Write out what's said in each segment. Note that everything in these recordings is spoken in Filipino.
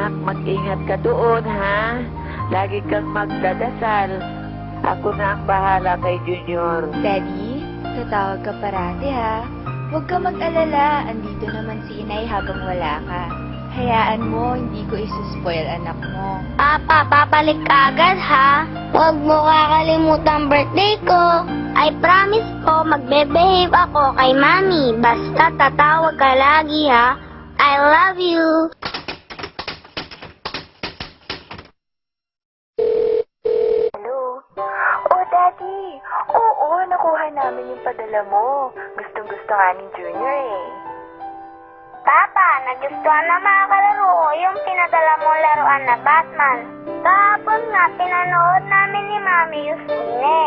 Anak, mag-ingat ka doon, ha? Lagi kang magdadasal. Ako na ang bahala kay Junior. Daddy, tatawag ka parati ha. Huwag ka mag-alala, andito naman si inay habang wala ka. Hayaan mo, hindi ko isuspoil anak mo. Papa, babalik ka agad ha. Huwag mo kakalimutan birthday ko. I promise ko, magbe-behave ako kay Mami. Basta tatawag ka lagi ha. I love you. Hello? Oh, Daddy! Oo, nakuha namin yung padala mo. Gustong-gusto nga ni Junior eh. Papa, nagustuhan na mga kalaro ko yung pinadala mong laruan na Batman. Kahapon nga, pinanood namin ni Mami yung sine.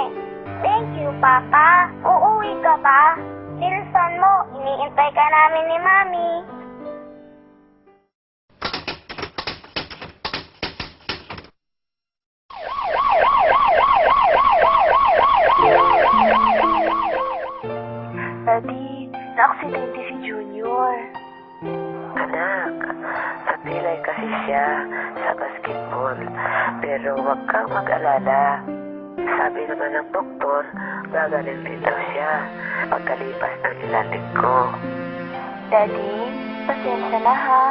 Thank you, Papa. Uuwi ka ba? Bilisan mo, iniintay ka namin ni Mami. Daddy, na-aksidente si Junior. Anak, napilay kasi siya sa basketball. Pero huwag kang mag-alala. Sabi naman ng doktor, gagaling din daw siya pagkalipas ng ilang linggo. Daddy, pasensya na ha.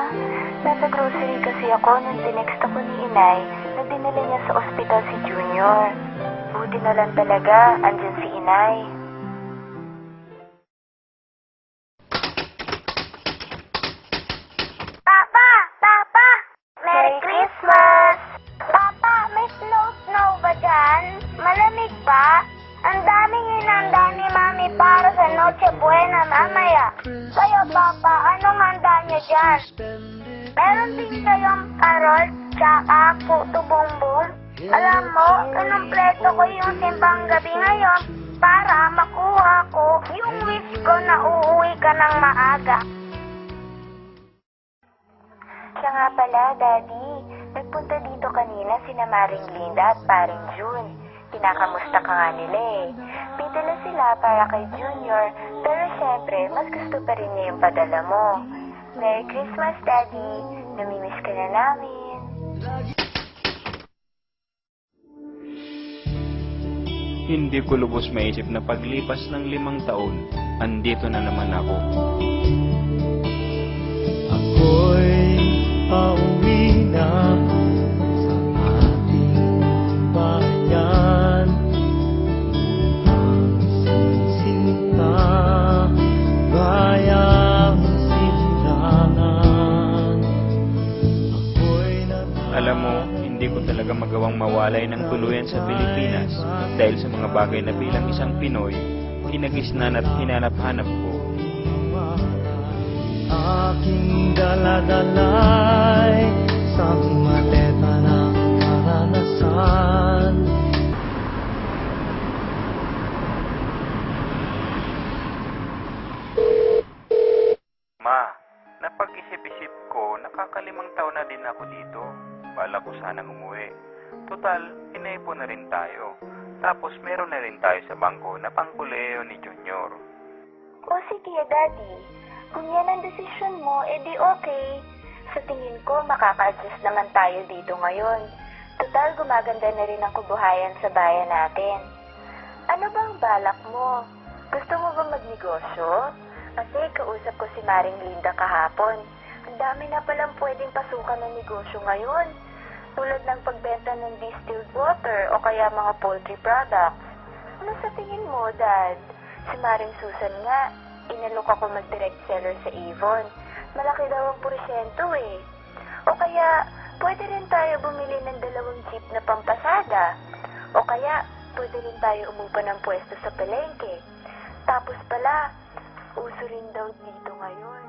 Nasa grocery kasi ako nung tinext ako ni Inay na dinala niya sa ospital si Junior. Buti na lang talaga, andyan si Inay. Papa! Papa! Merry Christmas! Papa, may snow ba dyan? Malamig ba? Ang daming hinanda ni Mami para sa Noche Buena mamaya. Kayo, Papa, anong handa niyo dyan? Meron din kayong parol, tsaka puto bumbum. Alam mo, kinumpleto ko yung simbang gabi ngayon para makuha ko yung wish ko na uuwi ka ng maaga. Siya nga pala, Daddy. Nagpunta dito kanina sina Maring Linda at Paring June. Kinakamusta ka nga nila eh. Pitala sila para kay Junior, pero syempre, mas gusto pa rin niya yung padala mo. Merry Christmas, Daddy. Namimiss ka na namin. Hindi ko lubos maisip na paglipas ng 5 taon, andito na naman ako. Ako'y pauwi na sa ating bayan. Ang sisinta, bayang silangan. Ako'y Alam mo, hindi ko talaga magawang mawalay ng tuluyan sa Pilipinas dahil sa mga bagay na bilang isang Pinoy, kinagisnan at hinanap-hanap ko. aking daladalay sa maleta ng karanasan. Ma, napag-isip-isip ko, nakakalimang taon na din ako dito. Bala ko sanang umuwi. Total, inaipon na rin tayo. Tapos meron na rin tayo sa bangko na pangkuleo ni Junior. O sige, Daddy. Kung yan ang desisyon mo, edi okay. Sa tingin ko, makaka-adjust naman tayo dito ngayon. Total, gumaganda na rin ang kabuhayan sa bayan natin. Ano bang balak mo? Gusto mo ba magnegosyo? Kasi kausap ko si Maring Linda kahapon. Ang dami na palang pwedeng pasukan ng negosyo ngayon. Tulad ng pagbenta ng distilled water o kaya mga poultry products. Ano sa tingin mo, Dad? Si Maring Susan nga, inalok ako mag-direct seller sa Avon. Malaki daw ang porsyento eh. O kaya, pwede rin tayo bumili ng 2 jeep na pampasada. O kaya, pwede rin tayo umupa ng pwesto sa palengke. Tapos pala, uso rin daw dito ngayon.